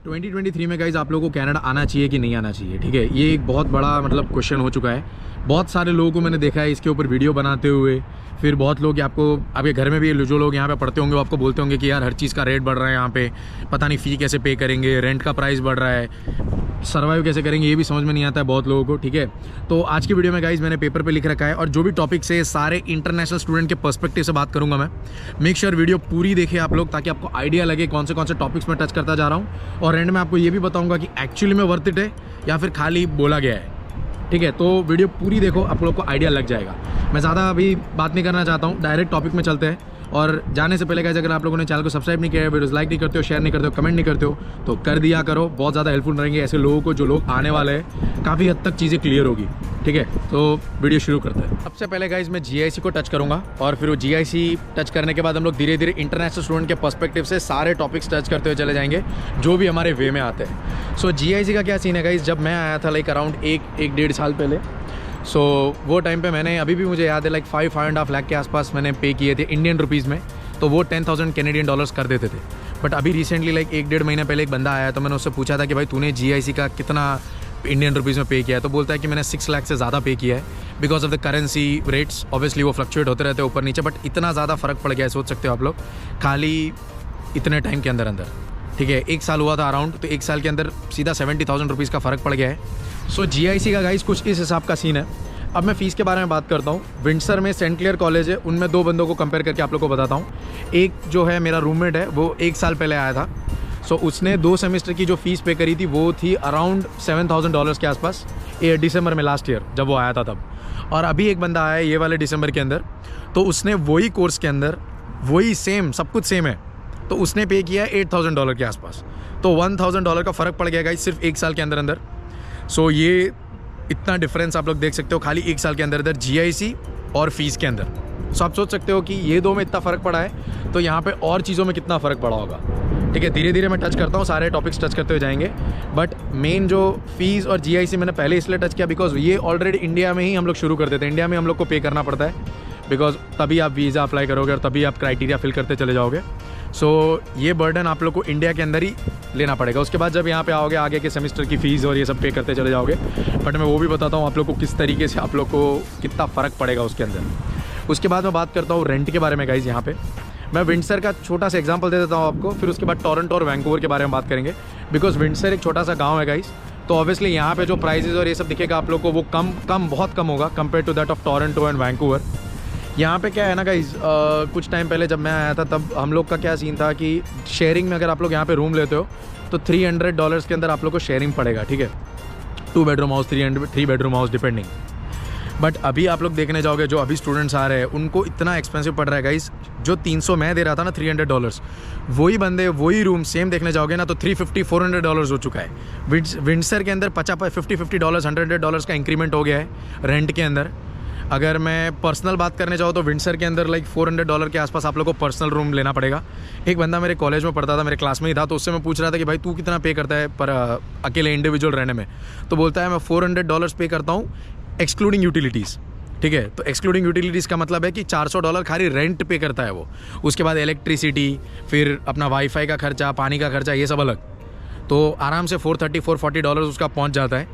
2023 में गाइज आप लोगों को कनाडा आना चाहिए कि नहीं आना चाहिए, ठीक है। ये एक बहुत बड़ा मतलब क्वेश्चन हो चुका है। बहुत सारे लोगों को मैंने देखा है इसके ऊपर वीडियो बनाते हुए। फिर बहुत लोग आपको आपके घर में भी जो लोग यहाँ पे पढ़ते होंगे वो आपको बोलते होंगे कि यार हर चीज़ का रेट बढ़ रहा है यहाँ पे, पता नहीं फ़ी कैसे पे करेंगे, रेंट का प्राइस बढ़ रहा है, सर्वाइव कैसे करेंगे, ये भी समझ में नहीं आता है बहुत लोगों को, ठीक है। तो आज की वीडियो में गाइज मैंने पेपर पे लिख रखा है और जो भी टॉपिक्स है सारे इंटरनेशनल स्टूडेंट के पर्सपेक्टिव से बात करूंगा मैं। मेक श्योर वीडियो पूरी देखें आप लोग, ताकि आपको आइडिया लगे कौन से टॉपिक्स में टच करता जा रहा हूँ। और एंड में आपको ये भी बताऊंगा कि एक्चुअली में वर्थ इट है या फिर खाली बोला गया है, ठीक है। तो वीडियो पूरी देखो, आप लोग को आइडिया लग जाएगा। मैं ज़्यादा अभी बात नहीं करना चाहता हूँ, डायरेक्ट टॉपिक में चलते हैं। और जाने से पहले गाइस, अगर आप लोगों ने चैनल को सब्सक्राइब नहीं किया है, वीडियोस लाइक नहीं करते हो, शेयर नहीं करते हो, कमेंट नहीं करते हो, तो कर दिया करो। बहुत ज़्यादा हेल्पफुल रहेंगे ऐसे लोगों को जो लोग आने वाले हैं, काफ़ी हद तक चीज़ें क्लियर होगी, ठीक है। तो वीडियो शुरू करते हैं। सबसे पहले गाइस मैं जीआईसी को टच करूँगा और फिर वो जीआईसी टच करने के बाद हम लोग धीरे धीरे इंटरनेशनल स्टूडेंट के पर्सपेक्टिव से सारे टॉपिक्स टच करते हुए चले जाएंगे जो भी हमारे वे में आते हैं। सो जीआईसी का क्या सीन है गाइस, जब मैं आया था लाइक अराउंड एक डेढ़ साल पहले, सो वो टाइम पे मैंने, अभी भी मुझे याद है, लाइक 5.5 लाख के आसपास मैंने पे किए थे इंडियन रुपीज़ में। तो वो 10,000 कैनेडियन डॉलर्स कर देते थे। बट अभी रिसेंटली लाइक 1-1.5 महीने पहले एक बंदा आया, तो मैंने उससे पूछा था कि भाई तूने जीआईसी का कितना इंडियन रुपीज़ में पे किया है। तो बोलता है कि मैंने 6 लाख से ज़्यादा पे किया है। Because of the currency rates, obviously वो फ्लक्चुएट होते रहते हैं ऊपर नीचे, बट इतना ज़्यादा फ़र्क पड़ गया है, सोच सकते हो आप लोग, खाली इतने टाइम के अंदर, ठीक है। 1 साल हुआ था अराउंड, तो 1 साल के अंदर सीधा 70,000 रुपीज़ का फ़र्क पड़ गया है। सो जीआईसी का गाइस कुछ इस हिसाब का सीन है। अब मैं फ़ीस के बारे में बात करता हूँ। विंडसर में सेंट क्लियर कॉलेज है, उनमें 2 बंदों को कंपेयर करके आप लोग को बताता हूँ। एक जो है मेरा रूममेट है, वो 1 साल पहले आया था। सो उसने 2 सेमेस्टर की जो फ़ीस पे करी थी वो थी अराउंड $7,000 के आसपास, ये दिसंबर में लास्ट ईयर जब वो आया था तब। और अभी एक बंदा आया है ये वाले दिसंबर के अंदर, तो उसने वही कोर्स के अंदर वही सेम सब कुछ सेम है, तो उसने पे किया है $8,000 के आसपास। तो $1,000 का फ़र्क पड़ गया गाइस सिर्फ 1 साल के अंदर। सो ये इतना डिफरेंस आप लोग देख सकते हो खाली 1 साल के अंदर जीआईसी और फीस के अंदर। सो आप सोच सकते हो कि ये 2 में इतना फ़र्क पड़ा है, तो यहाँ पे और चीज़ों में कितना फ़र्क पड़ा होगा, ठीक है। धीरे धीरे मैं टच करता हूँ, सारे टॉपिक्स टच करते हुए जाएंगे। बट मेन जो फीस और जीआईसी मैंने पहले इसलिए टच किया बिकॉज ये ऑलरेडी इंडिया में ही हम लोग शुरू कर देते हैं। इंडिया में हम लोग को पे करना पड़ता है, बिकॉज तभी आप वीज़ा अप्लाई करोगे और तभी आप क्राइटेरिया फिल करते चले जाओगे। सो ये बर्डन आप लोग को इंडिया के अंदर ही लेना पड़ेगा। उसके बाद जब यहाँ पे आओगे आगे के सेमेस्टर की फ़ीस और ये सब पे करते चले जाओगे। बट मैं वो भी बताता हूँ आप लोग को किस तरीके से आप लोग को कितना फ़र्क पड़ेगा उसके अंदर। उसके बाद मैं बात करता हूँ रेंट के बारे में गाइज़। यहाँ पे मैं विंडसर का छोटा सा एग्जांपल दे देता हूँ आपको, फिर उसके बाद टोरंटो और वैंकूवर के बारे में बात करेंगे। बिकॉज विंडसर एक छोटा सा गाँव है गाइज़, तो ऑब्वियसली यहाँ पे जो प्राइजेज़ और ये सब दिखेगा आप लोग को वो बहुत कम होगा compare to that of Toronto and Vancouver. यहाँ पे क्या है ना गाइज़, कुछ टाइम पहले जब मैं आया था तब हम लोग का क्या सीन था कि शेयरिंग में अगर आप लोग यहाँ पे रूम लेते हो तो $300 के अंदर आप लोग को शेयरिंग पड़ेगा, ठीक है। 2 bedroom house, 3 bedroom house depending. But अभी आप लोग देखने जाओगे जो अभी स्टूडेंट्स आ रहे हैं उनको इतना एक्सपेंसिव पड़ रहा है गाइज़। जो 300 मैं दे रहा था ना, $300, वही बंदे वही रूम सेम देखने जाओगे ना तो $350-400 हो चुका है। विंडसर के अंदर $50-$50 $100 का इंक्रीमेंट हो गया है रेंट के अंदर। अगर मैं पर्सनल बात करने जाऊँ तो विंडसर के अंदर लाइक $400 के आसपास आप लोग को पर्सनल रूम लेना पड़ेगा। एक बंदा मेरे कॉलेज में पढ़ता था, मेरे क्लास में ही था, तो उससे मैं पूछ रहा था कि भाई तू कितना पे करता है पर अकेले इंडिविजुअल रहने में। तो बोलता है मैं $400 पे करता हूँ एक्सक्लूडिंग यूटिलिटीज़, ठीक है। तो एक्सक्लूडिंग यूटिलिटीज़ का मतलब है कि $400 खाली रेंट पे करता है वो। उसके बाद इलेक्ट्रिसिटी, फिर अपना वाईफाई का खर्चा, पानी का खर्चा, ये सब अलग। तो आराम से $430-440 उसका पहुँच जाता है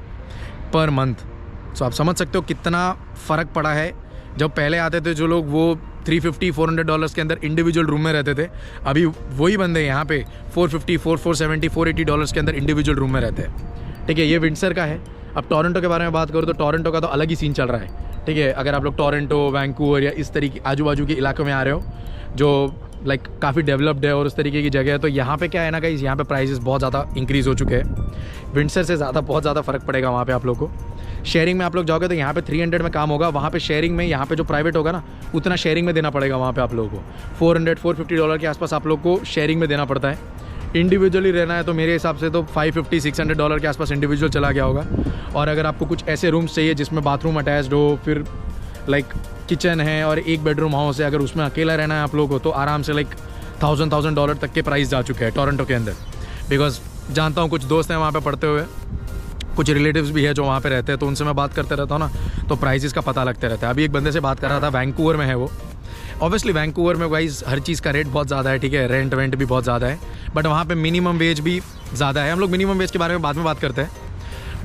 पर मंथ। सो आप समझ सकते हो कितना फ़र्क पड़ा है। जब पहले आते थे जो लोग वो $350-400 के अंदर इंडिविजुअल रूम में रहते थे, अभी वही बंदे यहाँ पे $450-470-480 के अंदर इंडिविजुअल रूम में रहते हैं, ठीक है। ये विंडसर का है। अब टोरंटो के बारे में बात करूँ तो टोरंटो का तो अलग ही सीन चल रहा है, ठीक है। अगर आप लोग टोरंटो, वैंकूवर या इस तरीके आजू बाजू के इलाकों में आ रहे हो जो लाइक काफ़ी डेवलप्ड है और उस तरीके की जगह है, तो यहाँ पे क्या है ना गाइस, यहाँ पे प्राइसेस बहुत ज़्यादा इंक्रीज़ हो चुके हैं। विंडसर से बहुत ज़्यादा फ़र्क पड़ेगा वहाँ पे आप लोग को। शेयरिंग में आप लोग जाओगे तो यहाँ पे 300 में काम होगा, वहाँ पे शेयरिंग में, यहाँ पे जो प्राइवेट होगा ना उतना शेयरिंग में देना पड़ेगा वहाँ पे आप लोगों को। $400-450 के आसपास आप लोग को शेयरिंग में देना पड़ता है। इंडिविजुअली रहना है तो मेरे हिसाब से तो $550-600 के आसपास इंडिविजुअल चला गया होगा। और अगर आपको कुछ ऐसे रूम्स चाहिए जिसमें बाथरूम अटैच्ड हो, फिर लाइक किचन है और 1 बेडरूम हाउस है, अगर उसमें अकेला रहना है आप लोगों को तो आराम से लाइक $1,000 तक के प्राइस जा चुके हैं टोरंटो के अंदर। बिकॉज जानता हूँ कुछ दोस्त हैं वहाँ पे पढ़ते हुए, कुछ रिलेटिव्स भी है जो वहाँ पे रहते हैं, तो उनसे मैं बात करते रहता हूँ ना, तो प्राइसेस का पता लगता रहता है। अभी एक बंदे से बात कर रहा था, वैंकूवर में है वो। ऑब्वियसली वैंकूवर में गाइस हर चीज़ का रेट बहुत ज़्यादा है, ठीक है, रेंट वेंट भी बहुत ज़्यादा है, बट वहाँ पे मिनिमम वेज भी ज़्यादा है। हम लोग मिनिमम वेज के बारे में बाद में बात करते हैं,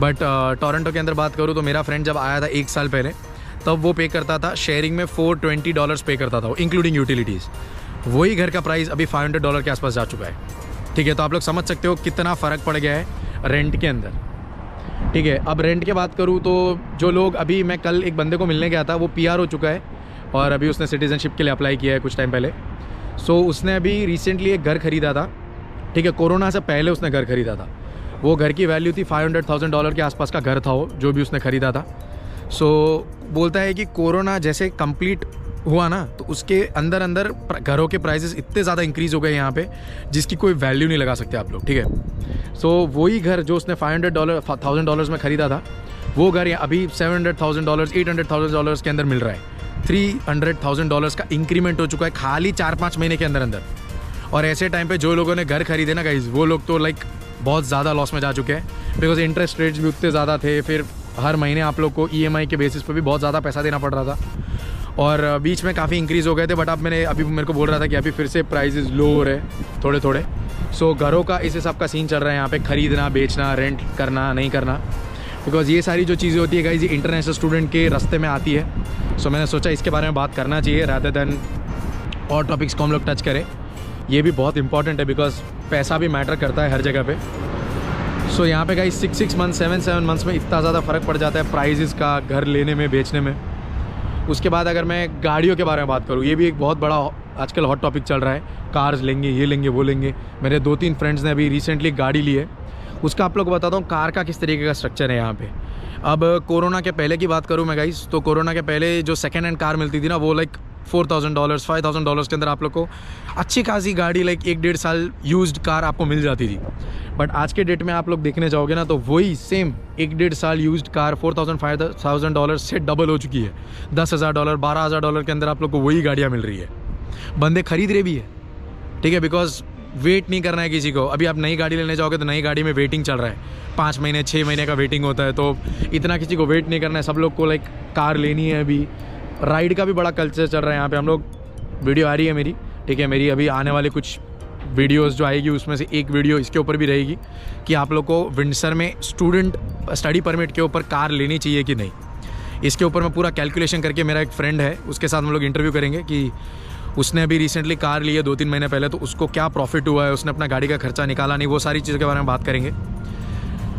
बट टोरंटो के अंदर बात करूँ तो मेरा फ्रेंड जब आया था 1 साल पहले, तब वो पे करता था शेयरिंग में $420 पे करता था, इंक्लूडिंग यूटिलिटीज़। वही घर का प्राइस अभी $500 के आसपास जा चुका है। ठीक है, तो आप लोग समझ सकते हो कितना फ़र्क पड़ गया है रेंट के अंदर। ठीक है, अब रेंट की बात करूँ तो जो लोग, अभी मैं कल एक बंदे को मिलने गया था, वो PR हो चुका है और अभी उसने सिटीजनशिप के लिए अप्लाई किया है कुछ टाइम पहले। सो उसने अभी रिसेंटली एक घर ख़रीदा था। ठीक है, कोरोना से पहले उसने घर ख़रीदा था। वो घर की वैल्यू थी $500,000 के आसपास का घर था वो, जो भी उसने ख़रीदा था। सो बोलता है कि कोरोना जैसे कंप्लीट हुआ ना, तो उसके अंदर अंदर घरों के प्राइसेस इतने ज़्यादा इंक्रीज़ हो गए यहाँ पे, जिसकी कोई वैल्यू नहीं लगा सकते आप लोग। ठीक है, सो वही घर जो उसने $500,000 में ख़रीदा था, वो घर अभी $700,000 $800,000 के अंदर मिल रहा है। $300,000 का इंक्रीमेंट हो चुका है खाली 4-5 महीने के अंदर अंदर। और ऐसे टाइम पे जो लोगों ने घर खरीदे ना गाइस, वो लोग तो लाइक बहुत ज़्यादा लॉस में जा चुके हैं, बिकॉज इंटरेस्ट रेट्स भी उतने ज़्यादा थे। फिर हर महीने आप लोग को EMI के बेसिस पे भी बहुत ज़्यादा पैसा देना पड़ रहा था, और बीच में काफ़ी इंक्रीज़ हो गए थे। बट अब अभी मेरे को बोल रहा था कि अभी फिर से प्राइसेस लो हो रहे थोड़े थोड़े। सो घरों का इस हिसाब का सीन चल रहा है यहाँ पे, ख़रीदना, बेचना, रेंट करना, नहीं करना, बिकॉज ये सारी जो चीज़ें होती है गाइस, ये इंटरनेशनल स्टूडेंट के रास्ते में आती है। सो मैंने सोचा इसके बारे में बात करना चाहिए रादर दैन और टॉपिक्स को हम लोग टच करें। ये भी बहुत इंपॉर्टेंट है, बिकॉज पैसा भी मैटर करता है हर जगह पे। सो यहाँ पे गाइस 6 मंथ्स 7 मंथ्स में इतना ज़्यादा फ़र्क पड़ जाता है प्राइजेस का घर लेने में, बेचने में। उसके बाद अगर मैं गाड़ियों के बारे में बात करूँ, ये भी एक बहुत बड़ा आजकल हॉट टॉपिक चल रहा है। कार्स लेंगे, ये लेंगे, वो लेंगे। मेरे 2-3 फ्रेंड्स ने अभी रिसेंटली गाड़ी ली है। उसका आप लोग को बताता हूँ कार का किस तरीके का स्ट्रक्चर है यहाँ पे। अब कोरोना के पहले की बात करूँ मैं गाइस, तो कोरोना के पहले जो सेकेंड हैंड कार मिलती थी ना, वो लाइक $4,000 $5,000 के अंदर आप लोग को अच्छी खासी गाड़ी, लाइक 1-1.5 साल यूज्ड कार आपको मिल जाती थी। बट आज के डेट में आप लोग देखने जाओगे ना, तो वही सेम 1-1.5 साल यूज्ड कार $4,000-5,000 से डबल हो चुकी है। $10,000 $12,000 के अंदर आप लोग को वही गाड़ियाँ मिल रही है। बंदे खरीद रहे भी है। ठीक है, बिकॉज वेट नहीं करना है किसी को। अभी आप नई गाड़ी लेने जाओगे तो नई गाड़ी में वेटिंग चल रहा है, 5 महीने 6 महीने का वेटिंग होता है। तो इतना किसी को वेट नहीं करना है, सब लोग को लाइक कार लेनी है। अभी राइड का भी बड़ा कल्चर चल रहा है यहाँ पे। हम लोग, वीडियो आ रही है मेरी, ठीक है, मेरी अभी आने वाले कुछ वीडियोस जो आएगी उसमें से एक वीडियो इसके ऊपर भी रहेगी कि आप लोग को विंडसर में स्टडी परमिट के ऊपर कार लेनी चाहिए कि नहीं। इसके ऊपर मैं पूरा कैलकुलेशन करके, मेरा एक फ्रेंड है उसके साथ हम लोग इंटरव्यू करेंगे कि उसने अभी रिसेंटली कार ली है 2-3 महीने पहले, तो उसको क्या प्रॉफिट हुआ है, उसने अपना गाड़ी का खर्चा निकाला नहीं, वो सारी चीज़ों के बारे में बात करेंगे।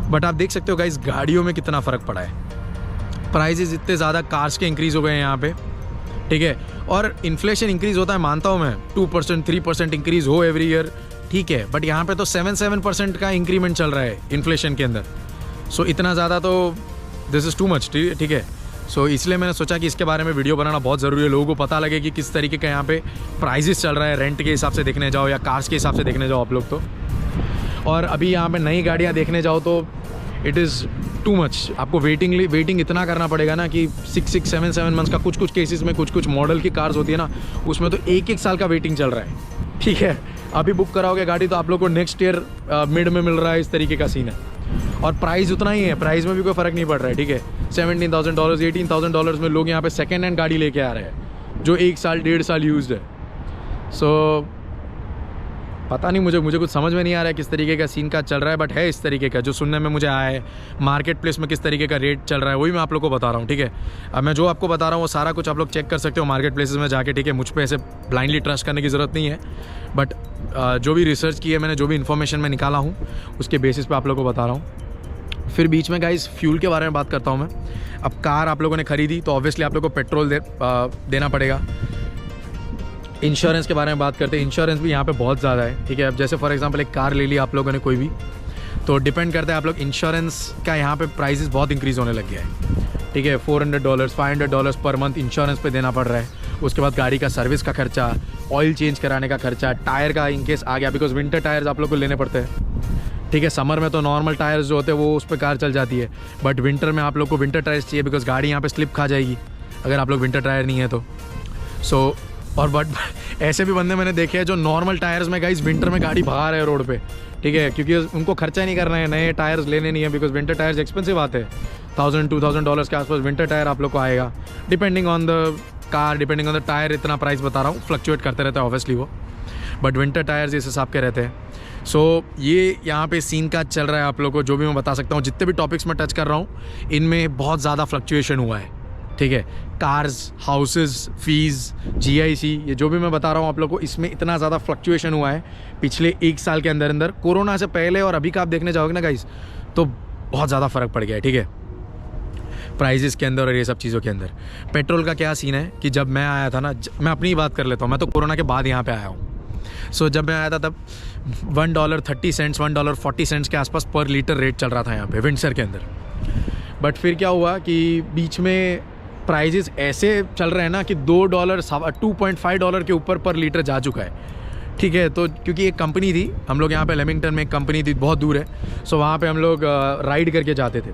बट आप देख सकते हो गाइस, गाड़ियों में कितना फ़र्क पड़ा है। प्राइजेज इतने ज़्यादा कार्स के इंक्रीज़ हो गए हैं यहाँ पे। ठीक है, और इन्फ्लेशन इंक्रीज़ होता है, मानता हूँ मैं, 2% 3% इंक्रीज़ हो एवरी ईयर, ठीक है। बट यहाँ पे तो 7% का इंक्रीमेंट चल रहा है इन्फ्लेशन के अंदर। सो इतना ज़्यादा तो दिस इज़ टू मच। ठीक है, सो इसलिए मैंने सोचा कि इसके बारे में वीडियो बनाना बहुत ज़रूरी है, लोगों को पता लगे कि किस तरीके का यहाँ पे प्राइजेस चल रहा है, रेंट के हिसाब से देखने जाओ या कार्स के हिसाब से देखने जाओ आप लोग तो। और अभी यहाँ पे नई गाड़ियाँ देखने जाओ तो इट इज़ टू मच। आपको वेटिंग इतना करना पड़ेगा ना कि 6 7 मंथ्स का, कुछ केसेस में कुछ मॉडल की कार्स होती है ना, उसमें तो 1 साल का वेटिंग चल रहा है। ठीक है, अभी बुक कराओगे गाड़ी तो आप लोग को नेक्स्ट ईयर मिड में मिल रहा है, इस तरीके का सीन है। और प्राइस उतना ही है, प्राइस में भी कोई फ़र्क नहीं पड़ रहा है। ठीक है, $17,000 $18,000 में लोग यहाँ पे सेकेंड हैंड गाड़ी लेके आ रहे हैं जो 1 साल 1.5 साल यूज्ड है। सो पता नहीं, मुझे कुछ समझ में नहीं आ रहा है किस तरीके का सीन का चल रहा है, बट है इस तरीके का जो सुनने में मुझे आया है। मार्केट प्लेस में किस तरीके का रेट चल रहा है वही मैं आप लोग को बता रहा हूँ। ठीक है, अब मैं जो आपको बता रहा हूँ वो सारा कुछ आप लोग चेक कर सकते हो मार्केट प्लेसेस में जाके। ठीक है, मुझ पे ऐसे ब्लाइंडली ट्रस्ट करने की ज़रूरत नहीं है, बट जो भी रिसर्च की है मैंने, जो भी इन्फॉर्मेशन मैं निकाला हूँ उसके बेसिस पे आप लोग को बता रहा हूँ। फिर बीच में गाइस फ्यूल के बारे में बात करता हूँ मैं। अब कार आप लोगों ने खरीदी तो ऑब्वियसली आप लोग को पेट्रोल देना पड़ेगा। इंश्योरेंस के बारे में बात करते हैं, इंश्योरेंस भी यहाँ पे बहुत ज़्यादा है। ठीक है, अब जैसे फॉर एग्जांपल एक कार ले ली आप लोगों ने कोई भी, तो डिपेंड करता है आप लोग इंश्योरेंस का यहाँ पे प्राइसेस बहुत इंक्रीज़ होने लग गया है। ठीक है, $400 $500 पर मंथ इंश्योरेंस पे देना पड़ रहा है। उसके बाद गाड़ी का सर्विस का खर्चा, ऑयल चेंज कराने का खर्चा, टायर का इनकेस आ गया, बिकॉज विंटर टायर्स आप लोग को लेने पड़ते हैं। ठीक है, समर में तो नॉर्मल टायर्स जो होते हैं वो उस पर कार चल जाती है, बट विंटर में आप लोग को विंटर टायर्स चाहिए, बिकॉज गाड़ी यहाँ पे स्लिप खा जाएगी अगर आप लोग विंटर टायर नहीं है तो। सो और बट ऐसे भी बंदे मैंने देखे हैं जो नॉर्मल टायर्स में गाइस विंटर में गाड़ी भगा रहे हैं रोड पे। ठीक है, क्योंकि उनको खर्चा नहीं करना है, नए टायर्स लेने नहीं है, बिकॉज विंटर टायर्स एक्सपेंसिव आते हैं। $1,000-2,000 के आसपास विंटर टायर आप लोग को आएगा, depending on the car, depending on the tyre. इतना प्राइस बता रहा हूँ, फ्लक्चुएट करते रहता है ऑब्वियसली वो, बट विंटर टायर्स इस हिसाब के रहते हैं। ये यहाँ पे सीन का चल रहा है। आप लोगों को जो भी मैं बता सकता हूँ, जितने भी टॉपिक्स मैं टच कर रहा हूँ इनमें बहुत ज़्यादा फ्लक्चुएशन हुआ है, ठीक है। कार्स, हाउसेस, फीस, जीआईसी, ये जो भी मैं बता रहा हूँ आप लोगों को, इसमें इतना ज़्यादा फ्लक्चुएशन हुआ है पिछले 1 साल के अंदर अंदर। कोरोना से पहले और अभी का आप देखने जाओगे ना गाइस, तो बहुत ज़्यादा फ़र्क पड़ गया है, ठीक है, प्राइजेस के अंदर और ये सब चीज़ों के अंदर। पेट्रोल का क्या सीन है कि जब मैं आया था ना, मैं अपनी ही बात कर लेता हूँ, मैं तो कोरोना के बाद यहाँ पे आया हूँ। जब मैं आया था तब $1.30 $1.40 के आसपास पर लीटर रेट चल रहा था यहाँ पे विंटर के अंदर। बट फिर क्या हुआ कि बीच में प्राइजेस ऐसे चल रहे हैं ना कि $2.5 के ऊपर पर लीटर जा चुका है, ठीक है। तो क्योंकि एक कंपनी थी, हम लोग यहाँ पे लेमिंगटन में एक कंपनी थी, बहुत दूर है, वहाँ पे हम लोग राइड करके जाते थे।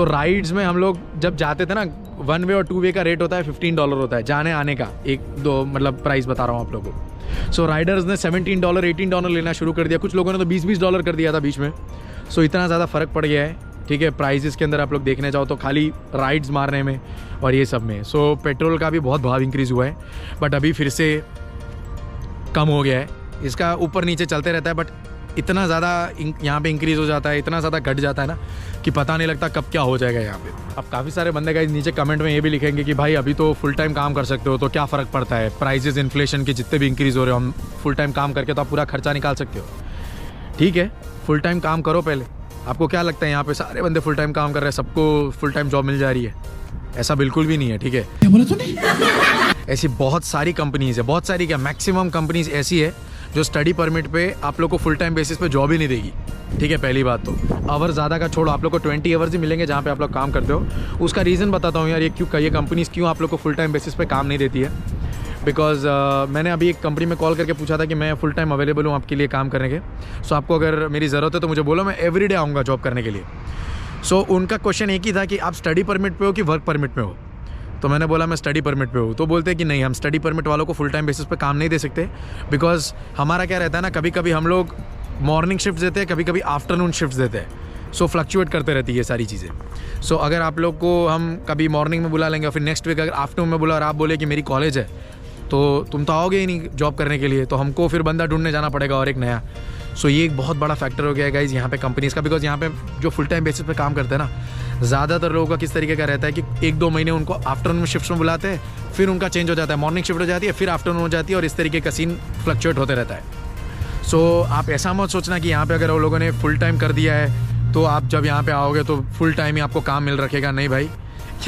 राइड्स में हम लोग जब जाते थे ना, 1 वे और 2 वे का रेट होता है $15 होता है जाने आने का, 1-2 मतलब प्राइस बता रहा हूँ आप लोगों को। राइडर्स ने $17 $18 लेना शुरू कर दिया, कुछ लोगों ने तो $20 कर दिया था बीच में। इतना ज़्यादा फ़र्क पड़ गया है, ठीक है, प्राइजेस के अंदर आप लोग देखने जाओ तो खाली राइड्स मारने में और ये सब में। पेट्रोल का भी बहुत भाव इंक्रीज़ हुआ है, बट अभी फिर से कम हो गया है। इसका ऊपर नीचे चलते रहता है, बट इतना ज़्यादा यहाँ पे इंक्रीज़ हो जाता है, इतना ज़्यादा घट जाता है ना कि पता नहीं लगता कब क्या हो जाएगा यहाँ पे। अब काफ़ी सारे बंदे गाइस नीचे कमेंट में ये भी लिखेंगे कि भाई अभी तो फुल टाइम काम कर सकते हो तो क्या फ़र्क पड़ता है, प्राइजेस इन्फ्लेशन के जितने भी इंक्रीज़ हो रहे हो, हम फुल टाइम काम करके तो आप पूरा खर्चा निकाल सकते हो। ठीक है, फुल टाइम काम करो पहले। आपको क्या लगता है यहाँ पे सारे बंदे फुल टाइम काम कर रहे हैं, सबको फुल टाइम जॉब मिल जा रही है? ऐसा बिल्कुल भी नहीं है, ठीक है। क्या बोला तूने? ऐसी बहुत सारी कंपनीज़ है, बहुत सारी क्या मैक्सिमम कंपनीज़ ऐसी है जो स्टडी परमिट पे आप लोग को फुल टाइम बेसिस पे जॉब ही नहीं देगी, ठीक है। पहली बात तो आवर ज़्यादा का छोड़ो, आप लोग को 20 आवर्स ही मिलेंगे जहाँ पे आप लोग काम करते हो। उसका रीज़न बताता हूँ यार, ये कंपनीज़ क्यों आप लोग को फुल टाइम बेसिस पे काम नहीं देती है। बिकॉज मैंने अभी एक कंपनी में कॉल करके पूछा था कि मैं फुल टाइम अवेलेबल हूँ आपके लिए काम करने के, आपको अगर मेरी ज़रूरत है तो मुझे बोलो, मैं एवरीडे आऊँगा जॉब करने के लिए। उनका क्वेश्चन एक ही था कि आप स्टडी परमिट पे हो कि वर्क परमिट में हो। तो मैंने बोला मैं स्टडी परमिट पे हूँ। तो बोलते हैं कि नहीं, हम स्टडी परमिट वालों को फुल टाइम बेसिस पे काम नहीं दे सकते, बिकॉज हमारा क्या रहता है ना, कभी कभी हम लोग मॉर्निंग शिफ्ट देते हैं, कभी कभी आफ्टरनून शिफ्ट देते हैं। फ्लक्चुएट करते रहती है ये सारी चीज़ें। अगर आप लोग को हम कभी मॉर्निंग में बुला लेंगे और फिर नेक्स्ट वीक अगर आफ्टरनून में बुला और आप बोले कि मेरी कॉलेज है, तो तुम तो आओगे ही नहीं जॉब करने के लिए, तो हमको फिर बंदा ढूंढने जाना पड़ेगा और एक नया। ये एक बहुत बड़ा फैक्टर हो गया है गाइज यहाँ पे कंपनीज़ का। बिकॉज यहाँ पे जो फुल टाइम बेसिस पे काम करते हैं ना, ज़्यादातर लोगों का किस तरीके का रहता है कि 1-2 महीने उनको आफ्टरनून में शिफ्ट में बुलाते हैं, फिर उनका चेंज हो जाता है, मॉर्निंग शिफ्ट हो जाती है, फिर आफ्टरनून हो जाती है, और इस तरीके का सीन फ्लक्चुएट होते रहता है। आप ऐसा मत सोचना कि यहाँ पे अगर वो लोगों ने फुल टाइम कर दिया है तो आप जब यहाँ पे आओगे तो फुल टाइम ही आपको काम मिल रखेगा। नहीं भाई,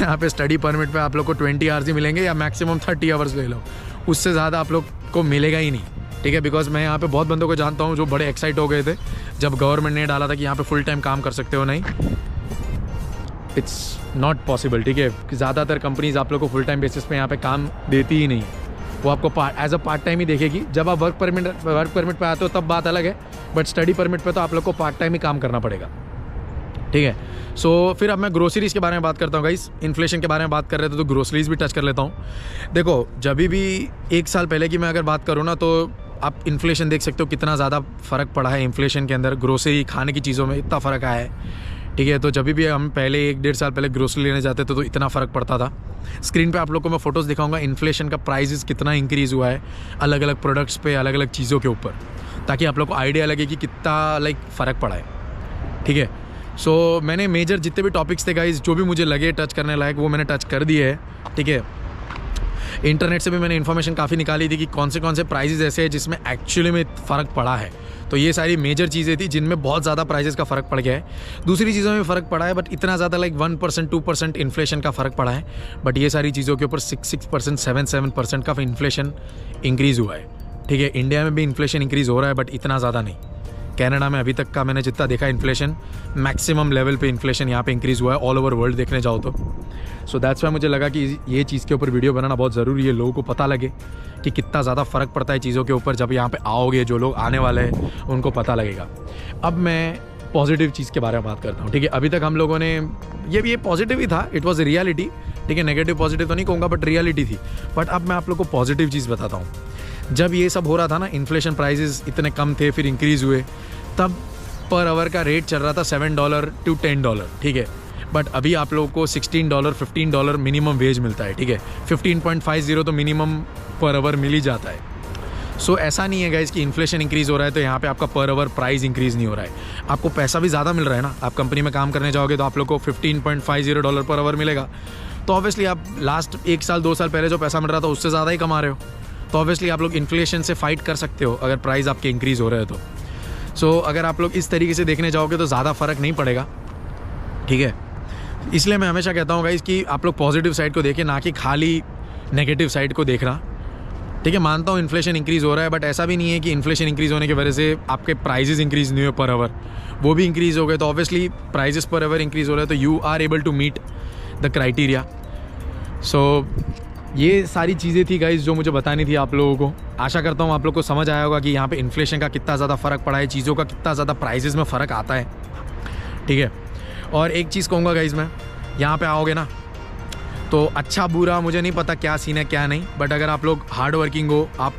यहाँ पे स्टडी परमिट पे आप लोग को 20 आवर्स ही मिलेंगे, या मैक्सिमम 30 आवर्स ले लो, उससे ज़्यादा आप लोग को मिलेगा ही नहीं, ठीक है। बिकॉज मैं यहाँ पे बहुत बंदों को जानता हूँ जो बड़े एक्साइट हो गए थे जब गवर्नमेंट ने डाला था कि यहाँ पे फुल टाइम काम कर सकते हो। नहीं, इट्स नॉट पॉसिबल, ठीक है। ज़्यादातर कंपनीज आप लोग को फुल टाइम बेसिस पे यहाँ पे काम देती ही नहीं, वो आपको एज अ पार्ट टाइम ही देखेगी। जब आप वर्क परमिट पे आते हो तब बात अलग है, बट स्टडी परमिट पे तो आप लोग को पार्ट टाइम ही काम करना पड़ेगा, ठीक है। फिर अब मैं ग्रोसरीज़ के बारे में बात करता हूँ गाइस। इन्फ्लेशन के बारे में बात कर रहे थे तो ग्रोसरीज़ भी टच कर लेता हूँ। देखो, जब भी 1 साल पहले की मैं अगर बात करूँ ना, तो आप इन्फ्लेशन देख सकते हो कितना ज़्यादा फ़र्क पड़ा है इन्फ्लेशन के अंदर। ग्रोसरी खाने की चीज़ों में इतना फ़र्क आया है, ठीक है। तो जब भी हम पहले 1-1.5 साल पहले ग्रोसरी लेने जाते थे तो इतना फ़र्क पड़ता था। स्क्रीन पे आप लोग को मैं फ़ोटोज़ दिखाऊंगा इन्फ्लेशन का प्राइसेस कितना इंक्रीज़ हुआ है अलग अलग प्रोडक्ट्स पे, अलग अलग चीज़ों के ऊपर, ताकि आप लोग को आइडिया लगे कि कितना फ़र्क पड़ा है, ठीक है। मैंने मेजर जितने भी टॉपिक्स थे गाइज, जो भी मुझे लगे टच करने लायक, वो मैंने टच कर दिए है, ठीक है। इंटरनेट से भी मैंने इन्फॉर्मेशन काफ़ी निकाली थी कि कौन से प्राइजेस ऐसे हैं जिसमें एक्चुअली में फ़र्क पड़ा है। तो ये सारी मेजर चीज़ें थी जिनमें बहुत ज़्यादा प्राइजेस का फ़र्क पड़ गया है। दूसरी चीज़ों में फ़र्क पड़ा है, बट इतना ज़्यादा 1% 2% इन्फ्लेशन का फ़र्क पड़ा है। बट ये सारी चीज़ों के ऊपर 6% 7% का इन्फ्लेशन इंक्रीज़ हुआ है, ठीक है। इंडिया में भी इन्फ्लेशन इंक्रीज़ हो रहा है, बट इतना ज़्यादा नहीं। कनाडा में अभी तक का मैंने जितना देखा इन्फ्लेशन, मैक्सिमम लेवल पे इन्फ्लेशन यहाँ पे इंक्रीज़ हुआ है ऑल ओवर वर्ल्ड देखने जाओ तो। दैट्स वाई मुझे लगा कि ये चीज़ के ऊपर वीडियो बनाना बहुत ज़रूरी है, लोगों को पता लगे कि कितना ज़्यादा फ़र्क पड़ता है चीज़ों के ऊपर। जब यहाँ पे आओगे, जो लोग आने वाले हैं उनको पता लगेगा। अब मैं पॉजिटिव चीज़ के बारे में बात करता हूँ, ठीक है। अभी तक हम लोगों ने ये पॉजिटिव ही था, इट वॉज रियलिटी, ठीक है। नेगेटिव पॉजिटिव तो नहीं कहूँगा, बट रियलिटी थी। बट अब मैं आप लोग को पॉजिटिव चीज़ बताता हूँ। जब ये सब हो रहा था ना, इन्फ्लेशन प्राइजेस इतने कम थे, फिर इंक्रीज़ हुए, तब पर आवर का रेट चल रहा था $7 to $10, ठीक है। बट अभी आप लोगों को $16 $15 मिनिमम वेज मिलता है, ठीक है। 15.50 तो मिनिमम पर आवर मिल ही जाता है। सो ऐसा नहीं है गाइस कि इन्फ्लेशन इंक्रीज़ हो रहा है तो यहाँ पे आपका पर आवर प्राइस इंक्रीज़ नहीं हो रहा है। आपको पैसा भी ज़्यादा मिल रहा है ना। आप कंपनी में काम करने जाओगे तो आप लोग को $15.50 पर आवर मिलेगा। तो ऑब्वियसली आप लास्ट 1 साल 2 साल पहले जो पैसा मिल रहा था उससे ज़्यादा ही कमा रहे हो। तो ऑब्वियसली आप लोग इन्फ्लेशन से फाइट कर सकते हो अगर प्राइस आपके इंक्रीज़ हो रहे हैं तो। सो अगर आप लोग इस तरीके से देखने जाओगे तो ज़्यादा फ़र्क नहीं पड़ेगा, ठीक है। इसलिए मैं हमेशा कहता हूँ गाइस कि आप लोग पॉजिटिव साइड को देखें, ना कि खाली नेगेटिव साइड को देखना, ठीक है। मानता हूँ इन्फ्लेशन इंक्रीज़ हो रहा है, बट ऐसा भी नहीं है कि इन्फ्लेशन इंक्रीज़ होने की वजह से आपके प्राइजेस इंक्रीज़ नहीं हुए पर आवर, वो भी इंक्रीज़ हो गए। तो ऑब्वियसली प्राइजेस पर आवर इंक्रीज़ हो रहा है तो you are able to meet the criteria. So ये सारी चीज़ें थी गाइस जो मुझे बतानी थी आप लोगों को। आशा करता हूँ आप लोग को समझ आया होगा कि यहाँ पे इन्फ्लेशन का कितना ज़्यादा फ़र्क पड़ा है, चीज़ों का कितना ज़्यादा प्राइजेस में फ़र्क आता है, ठीक है। और एक चीज़ कहूँगा गाइस, मैं यहाँ पे आओगे ना तो अच्छा बुरा मुझे नहीं पता क्या सीन है क्या नहीं, बट अगर आप लोग हार्ड वर्किंग हो, आप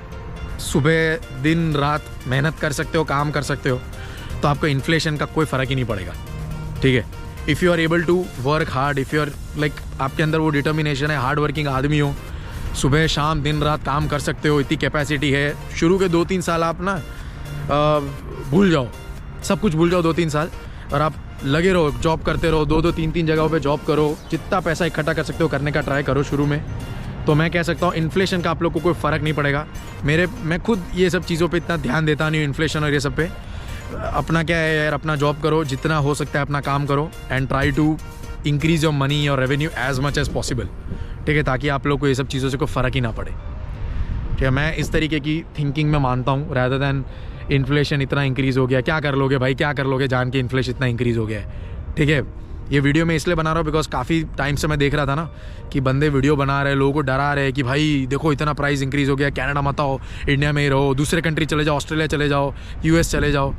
सुबह दिन रात मेहनत कर सकते हो, काम कर सकते हो, तो आपको इन्फ्लेशन का कोई फ़र्क ही नहीं पड़ेगा, ठीक है। If you are able to work hard, if you are like आपके अंदर वो डिटर्मिनेशन है, हार्ड वर्किंग आदमी हो, सुबह शाम दिन रात काम कर सकते हो, इतनी कैपेसिटी है। शुरू के 2-3 साल आप ना भूल जाओ, सब कुछ भूल जाओ 2-3 साल, और आप लगे रहो, जॉब करते रहो, 2-2 3-3 जगहों पे जॉब करो, जितना पैसा इकट्ठा कर सकते हो करने का ट्राई करो शुरू में। तो मैं कह सकता हूँ इन्फ्लेशन का आप लोग को कोई फ़र्क नहीं पड़ेगा। मैं खुद ये सब चीज़ों पे इतना ध्यान देता नहीं हूँ, इन्फ्लेशन और ये सब पे। अपना क्या है यार, अपना जॉब करो, जितना हो सकता है अपना काम करो, and try to increase your money और revenue as much as possible, ठीक है, ताकि आप लोग को ये सब चीज़ों से कोई फ़र्क ही ना पड़े, ठीक है। मैं इस तरीके की थिंकिंग में मानता हूँ, रैदर दैन इन्फ्लेशन इतना इंक्रीज़ हो गया, क्या कर लोगे भाई, क्या कर लोगे जान के इन्फ्लेशन इतना इंक्रीज़ हो गया है, ठीक है। ये वीडियो मैं इसलिए बना रहा हूँ बिकॉज काफ़ी टाइम से मैं देख रहा था ना कि बंदे वीडियो बना रहे हैं, लोगों को डरा रहे हैं कि भाई देखो इतना प्राइस इंक्रीज़ हो गया, कनाडा मत आओ, इंडिया में ही रहो, दूसरे कंट्री चले जाओ, ऑस्ट्रेलिया चले जाओ, US चले जाओ,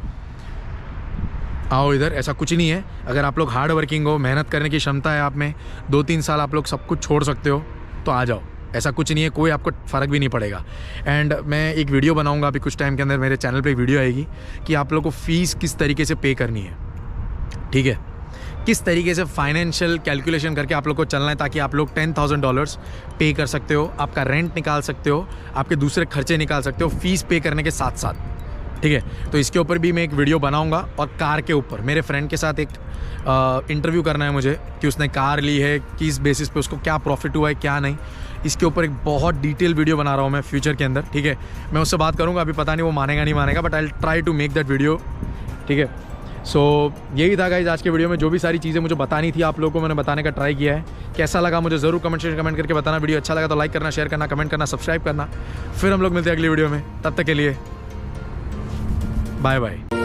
आओ इधर। ऐसा कुछ नहीं है। अगर आप लोग हार्ड वर्किंग हो, मेहनत करने की क्षमता है आप में, 2-3 साल आप लोग सब कुछ छोड़ सकते हो, तो आ जाओ। ऐसा कुछ नहीं है, कोई आपको फ़र्क भी नहीं पड़ेगा। एंड मैं एक वीडियो बनाऊंगा अभी कुछ टाइम के अंदर, मेरे चैनल पे एक वीडियो आएगी कि आप लोग को फ़ीस किस तरीके से पे करनी है, ठीक है, किस तरीके से फाइनेंशियल कैलकुलेशन करके आप लोग को चलना है, ताकि आप लोग $10,000 पे कर सकते हो, आपका रेंट निकाल सकते हो, आपके दूसरे खर्चे निकाल सकते हो फ़ीस पे करने के साथ साथ, ठीक है। तो इसके ऊपर भी मैं एक वीडियो बनाऊंगा। और कार के ऊपर मेरे फ्रेंड के साथ एक इंटरव्यू करना है मुझे कि उसने कार ली है, किस बेसिस पे उसको क्या प्रॉफिट हुआ है क्या नहीं, इसके ऊपर एक बहुत डिटेल वीडियो बना रहा हूँ मैं फ्यूचर के अंदर, ठीक है। मैं उससे बात करूँगा, अभी पता नहीं वो मानेगा नहीं मानेगा, but I will try to make that video, ठीक है। सो यही था गाइज आज के वीडियो में, जो भी सारी चीज़ें मुझे बतानी थी आप लोगों को मैंने बताने का ट्राई किया है। कैसा लगा मुझे ज़रूर कमेंट करके बताना। वीडियो अच्छा लगा तो लाइक करना, शेयर करना, कमेंट करना, सब्सक्राइब करना। फिर हम लोग मिलते हैं अगली वीडियो में, तब तक के लिए बाय बाय।